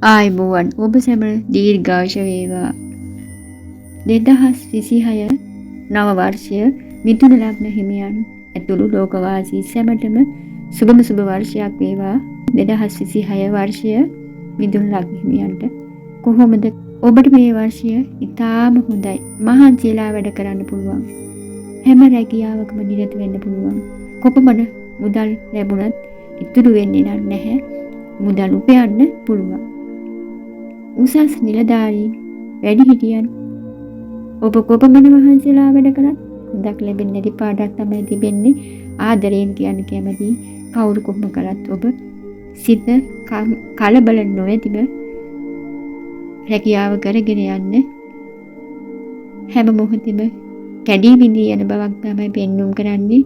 ආයුබෝවන් ඔබ සැම දීර්ඝාෂ වේවා. 2026 නව වර්ෂය මිථුන ලග්න හිමියන් ඇතුළු ලෝකවාසී සැමටම සුබම සුබ වර්ෂයක් වේවා. 2026 වර්ෂය මිථුන ලග්න හිමියන්ට කොහොමද ඔබට මේ වර්ෂය ඉතාම හොඳයි. මහන්සියලා වැඩ කරන්න පුළුවන්. හැම රැකියාවකම නිරත වෙන්න පුළුවන්. කොපමණ මුදල් ලැබුණත් ඉතුරු වෙන්නේ නැහැ. මුදල් උපයන්න පුළුවන්. උසස් නිලධාරීන් වැඩිහිටියන් ඔබ කොපමණ මහන්සියලා වැඩ කරත් හොඳක් ලැබෙන්නේ නැති පාඩක් තමයි තිබෙන්නේ. ආදරයෙන් කියන්න කැමති කවුරු කොහොම කරත් ඔබ සිත කලබල නොවැතිව රැකියාව කරගෙන යන්න හැම මොහොතෙම කැඩී බිඳී යන බවක් තමයි පෙන්වුම් කරන්නේ.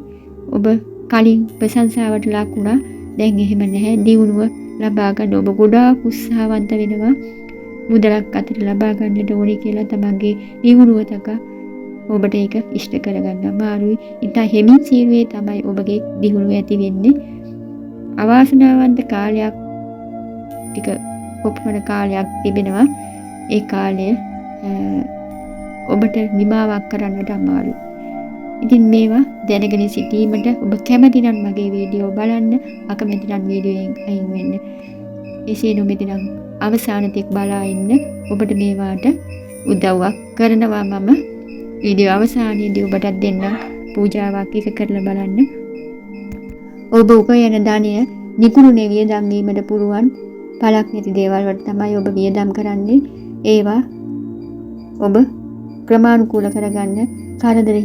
ඔබ කලින් ප්‍රශංසාවට ලක් වුණා. දැන් එහෙම නැහැ. දියුණුව ලබා ගන්න ඔබ ගොඩාක් උත්සාහවන්ත වෙනවා. මුදලක් අතට ලබා ගන්නට ඕනේ කියලා තමන්ගේ දියුණුව තකා ඔබට ඒක ඉෂ්ට කරගන්න අමාරුයි. ඉතින් හිමින් සීරුවේ තමයි ඔබගේ දියුණුව ඇති වෙන්නේ. අවාසනාවන්ත කාලයක් ටික කොපමණ කාලයක් තිබෙනවා. ඒ කාලය ඔබට නිමාවක් කරන්නට අමාරුයි. ඉතින් මේවා දැනගෙන සිටීමට ඔබ කැමති නම් මගේ වීඩියෝ බලන්න, අකමැති නම් වීඩියෝයෙන් අයින් වෙන්න. එසේ නොමැති නම් අවසාන තෙක් බලා ඉන්න. ඔබට මේවාට උදව්වක් කරනවා මම. වීඩියෝ අවසානයේදී ඔබටත් දෙන්න පූජාවක් එක කරලා බලන්න. ඔබ උපයන ධනය නිකුණුනේ වියදම් වීමට පුරුවන් පළක් නැති දේවල් වලට තමයි ඔබ වියදම් කරන්නේ. ඒවා ඔබ ක්‍රමානුකූල කරගන්න කරදර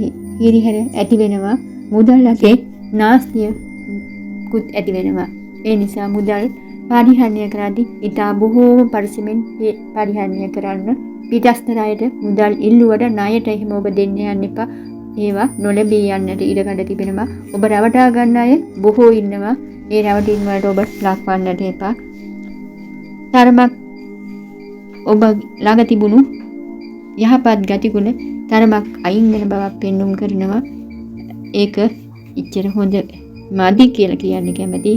හිරිහැර ඇති වෙනවා. මුදල් අතේ නාස්තියකුත් ඇති වෙනවා. ඒ නිසා මුදල් පරිහරණය කරද්දී ඉතා බොහෝම පරිස්සමෙන් පරිහරණය කරන්න. පිටස්තර අයට මුදල් ඉල්ලුවට ණයට එහෙම ඔබ දෙන්න යන්න එපා. ඒවා නොලැබී යන්නට ඉඩකඩ තිබෙනවා. ඔබ රවටා ගන්න අය බොහෝ ඉන්නවා. ඒ රැවටීම් වලට ඔබ ලක්වන්නට එපා. තරමක් ඔබ ළඟ තිබුණු යහපත් ගතිගුණ තරමක් අයින් වෙන බවක් පෙන්වුම් කරනවා. ඒක ඉච්චර හොඳ මදි කියලා කියන්න කැමති.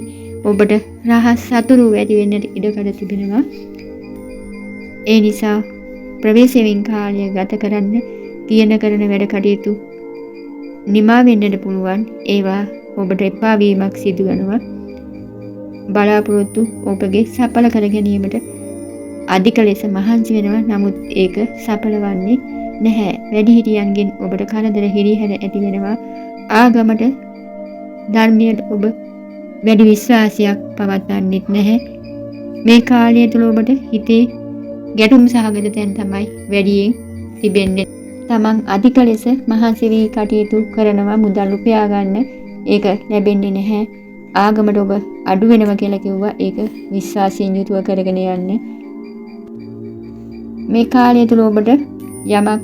ඔබට රහස් සතුරු ඇති වෙන්නට ඉඩකඩ තිබෙනවා. ඒ නිසා ප්‍රවේශයෙන් කාලය ගත කරන්න කියන කරන වැඩ කටයුතු නිමා වෙන්නට පුළුවන්. ඒවා ඔබට එපා වීමක් සිදු වෙනවා. බලාපොරොත්තු ඔබගේ සඵල කර ගැනීමට අධික ලෙස මහන්සි වෙනවා. නමුත් ඒක සඵල වන්නේ නැහැ. වැඩිහිටියන්ගෙන් ඔබට කරදර හිරිහැර ඇති වෙනවා. ආගමට ධර්මයට ඔබ වැඩි විශ්වාසයක් පවත්වන්නෙත් නැහැ. මේ කාලය තුළ ඔබට හිතේ ගැටුම් සහගත තැන් තමයි වැඩියෙන් තිබෙන්නේ. තමන් අධික ලෙස මහන්සි වී කටයුතු කරනවා මුදල් උපයා ගන්න. ඒක ලැබෙන්නේ නැහැ. ආගමට ඔබ අඩු වෙනවා කියලා කිව්වා. ඒක විශ්වාසයෙන් යුතුව කරගෙන යන්න. මේ කාලය තුළ ඔබට යමක්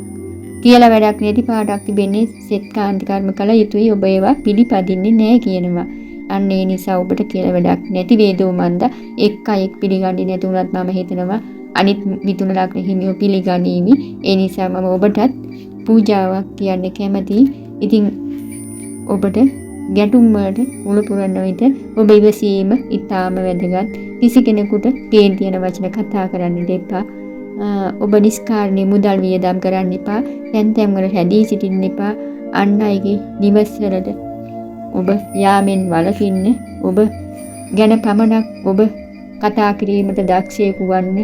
කියලා වැඩක් නැති පාඩක් තිබෙන්නේ. සෙත් කාන්ති කර්ම කළ යුතුයි. ඔබ ඒවා පිළිපදින්නේ නැහැ කියනවා. අන්න ඒ නිසා ඔබට කියලා වැඩක් නැති වේදෝ මන්ද එක් අයෙක් පිළිගන්නේ නැති වුණත් මම හිතනවා අනිත් මිථුන ලග්න හිමියෝ පිළිගනීවි. ඒ නිසා මම ඔබටත් පූජාවක් කියන්න කැමතියි. ඉතින් ඔබට ගැටුම් වලට මුල පුරන විට ඔබ ඉවසීම ඉතාම වැදගත්. කිසි කෙනෙකුට කේන්ති යන වචන කතා කරන්න දෙපා. ඔබ නිස්කාරණේ මුදල් වියදම් කරන්න එපා. තැන් වල රැඳී සිටින්න එපා. අන් අයගේ නිවස් වලට ඔබ යාමෙන් වළකින්න. ඔබ ගැන පමණක් ඔබ කතා කිරීමට දක්ෂයෙකු වන්න.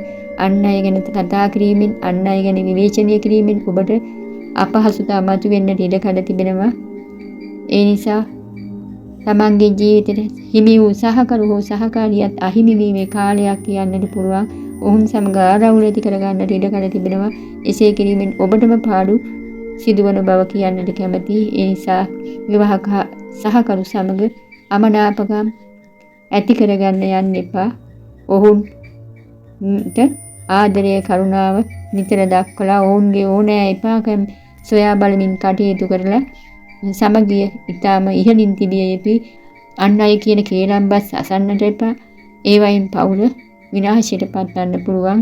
අන් අය ගැන කතා කිරීමෙන්, අන් අය ගැන විවේචනය කිරීමෙන් ඔබට අපහසුතාව මතුවෙන්නට ඉඩකඩ තිබෙනවා. ඒ නිසා තමන්ගේ ජීවිතයට හිමි වූ සහකරු හෝ සහකාරියත් අහිමි වීමේ කාලයක් කියන්නට පුළුවන්. ඔවුන් සමග ආරවුල ඇති කරගන්නට ඉඩකඩ තිබෙනවා. එසේ කිරීමෙන් ඔබටම පාඩු සිදුවන බව කියන්නට කැමතියි. ඒ නිසා විවාහක සහකරු සමග අමනාපකම් ඇති කරගන්න යන්න එපා. ඔවුන්ට ආදරය කරුණාව නිතර දක්වලා ඔවුන්ගේ ඕනෑ එපාකම් සොයා බලමින් කටයුතු කරලා සමගිය ඉතාම ඉහළින් තිබිය යුතුයි. අන් අය කියන කේලම්බස් අසන්නට එපා. ඒවයින් පවුල විනාශයට පත්වන්න පුළුවන්.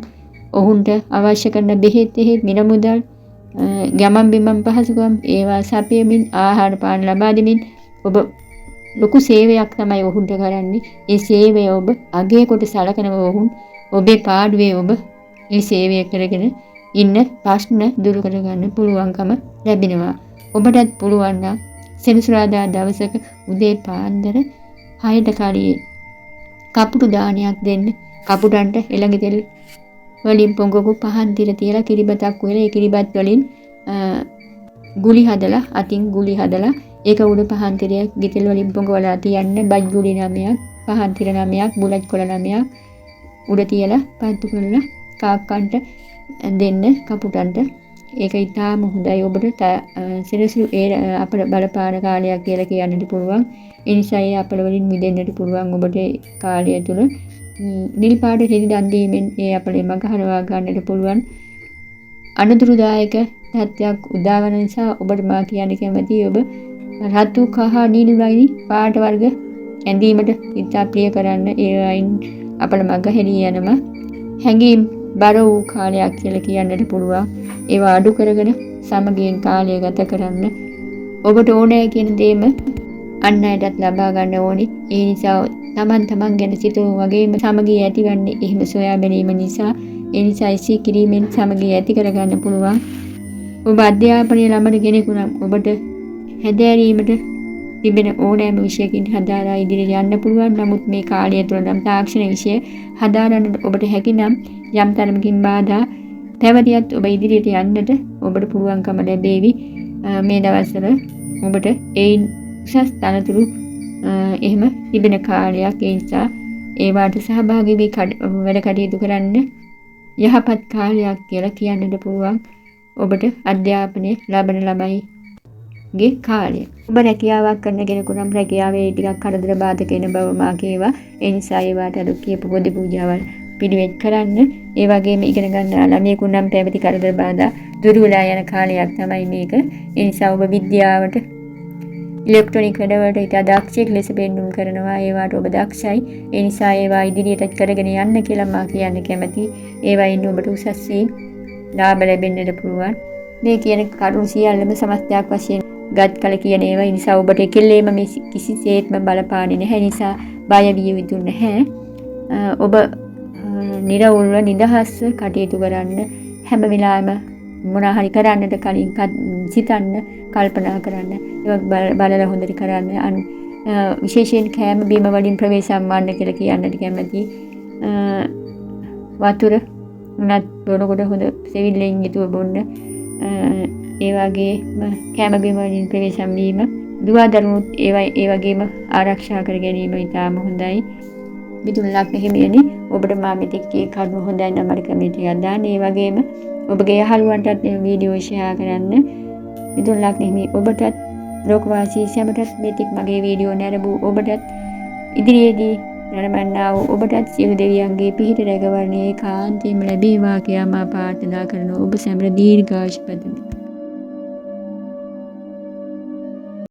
ඔවුන්ට අවශ්‍ය කරන බෙහෙත් මිල මුදල් ගමන් බිමන් පහසුකම් ඒවා සපයමින් ආහාර පාන ලබා දෙමින් ඔබ ලොකු සේවයක් තමයි ඔවුන්ට කරන්නේ. ඒ සේවය ඔබ අගය කොට සලකනව ඔවුන් ඔබේ පාඩුවේ ඔබ මේ සේවය කරගෙන ඉන්න ප්‍රශ්න දුරු කරගන්න පුළුවන්කම ලැබෙනවා. ඔබටත් පුළුවන් නම් සෙනසුරාදා දවසක උදේ පාන්දර 6ට කලින් කපුටු දානයක් දෙන්න. කපුටන්ට එළඟ තෙල් වලින් පොඟකු පහන් තිර තියලා කිරිබතක් වෙලා ඒ කිරිබත් වලින් ගුලි හදලා අතින් ගුලි හදලා ඒක උඩ පහන් තිරයක් ගිතෙල් වලින් පොඟවලා තියන්න. බජ් ගුලි 9ක් පහන් තිර 9ක් බුලත් කොළ 9ක් උඩ තියලා පත්තු කරලා කාක්කන්ට දෙන්න කපුටන්ට. ඒක ඉතාම හොඳයි. ඔබට සෙනසුරු අපල බලපාන කාලයක් කියලා කියන්නට පුළුවන්. ඒ නිසා ඒ අපල වලින් මිදෙන්නට පුළුවන් ඔබට කාලය තුල. නිල් පාට රෙදි දන් දීමෙන් ඒ අපලේ මඟ හරවා ගන්නට පුළුවන්. අනුදුරුදායක තත්ත්වයක් උදාවන නිසා ඔබට මා කියන්න කැමතියි ඔබ රතු කහ නිල් වයින් පාට වර්ග ඇඳීමට ඉතා ප්‍රිය කරන්න. ඒ වයින් අපල මඟ හෙළී යනවා. හැඟීම් බර වූ කාලයක් කියලා කියන්නට පුළුවන්. ඒවා අඩු කරගෙන සමගියෙන් කාලය ගත කරන්න. ඔබට ඕනෑ කියන දේම අන් අයටත් ලබා ගන්න ඕනි. ඒ නිසා තමන් ගැන සිතමු වගේම සමගිය ඇතිවන්නේ එහෙම සොයා බැලීම නිසා. ඒ නිසා ඉසි කිරීමෙන් සමගිය ඇති කරගන්න පුළුවන්. ඔබ අධ්‍යාපනය ලබන කෙනෙකු නම් ඔබට හැදෑරීමට තිබෙන ඕනෑම විෂයකින් හදාරා ඉදිරියට යන්න පුළුවන්. නමුත් මේ කාලය තුළ නම් තාක්ෂණ විෂය හදාරන්න ඔබට හැකි නම් යම් තරමකින් බාධා පැවතියත් ඔබ ඉදිරියට යන්නට ඔබට පුළුවන්කම ලැබේවි. මේ දවස්වල ඔබට ඒයින් උසස් තනතුරු එහෙම තිබෙන කාලයක්. ඒ නිසා ඒවාට සහභාගී වී වැඩ කටයුතු කරන්න යහපත් කාලයක් කියලා කියන්නට පුළුවන්. ඔබට අධ්‍යාපනය ලබන ළමයිගේ කාලය. ඔබ රැකියාවක් කරන කෙනෙකු නම් රැකියාවේ ටිකක් කරදර බාධක එන බව මා කියවා. ඒ නිසා ඒවාට අර කියපු බොදි පූජාවල් පිළිවෙත් කරන්න. ඒ වගේම ඉගෙන ගන්න ළමයෙකු නම් පැවති කරදර බාධා දුරු වෙලා යන කාලයක් තමයි මේක. ඒ නිසා ඔබ විද්‍යාවට ඉලෙක්ට්‍රොනික වැඩවලට ඉතා දක්ෂයෙක් ලෙස පෙන්වුම් කරනවා. ඒවාට ඔබ දක්ෂයි. ඒ නිසා ඒවා ඉදිරියට කරගෙන යන්න කියලා මා කියන්න කැමතියි. ඒවයින් ඔබට උසස්සේ ලාභ ලැබෙන්නට පුළුවන්. මේ කියන කරුණු සියල්ලම සමස්තයක් වශයෙන් ගත් කල කියන ඒවා. ඒ නිසා ඔබට කෙල්ලේම මේ කිසිසේත්ම බලපාන්නේ නැහැ. නිසා බය විය යුතු නැහැ. ඔබ නිරවුල්ව නිදහස්ව කටයුතු කරන්න. හැම වෙලාවෙම මොනවා හරි කරන්නට කලින් සිතන්න, කල්පනා කරන්න. ඒක බලලා හොඳට කරන්න. විශේෂයෙන් කෑම බීම වලින් ප්‍රවේශම් වන්න කියලා කියන්නට කැමතියි. වතුර උනත් බොනකොට හොඳ සෙවිල්ලෙන් යුතුව බොන්න. ඒ වගේම කෑම බීම වලින් ප්‍රවේශම් වීම දුවා දරුණුත් ඒ වගේම ආරක්ෂා කර ගැනීම ඉතාම හොඳයි. මිදුන් ලග්න හිමියනි, ඔබට මා මෙතෙක් කී කරුණු හොඳයි නම් මට කමෙන්ට් එකක් දාන්න. ඒ වගේම ඔබගේ යහළුවන්ටත් මේ වීඩියෝ ෂෙයා කරන්න. මිදුන් ලග්න හිමි ඔබටත් ලෝකවාසී සැමටත් මෙතෙක් මගේ වීඩියෝ නැරඹූ ඔබටත් ඉදිරියේදී නරඹන්නා වූ ඔබටත් සියලු දෙවියන්ගේ පිහිට රැකවරණයේ කාන්තේම ලැබේවා කියා මා ප්‍රාර්ථනා කරනවා. ඔබ සැමට දීර්ඝායුෂ පතමි.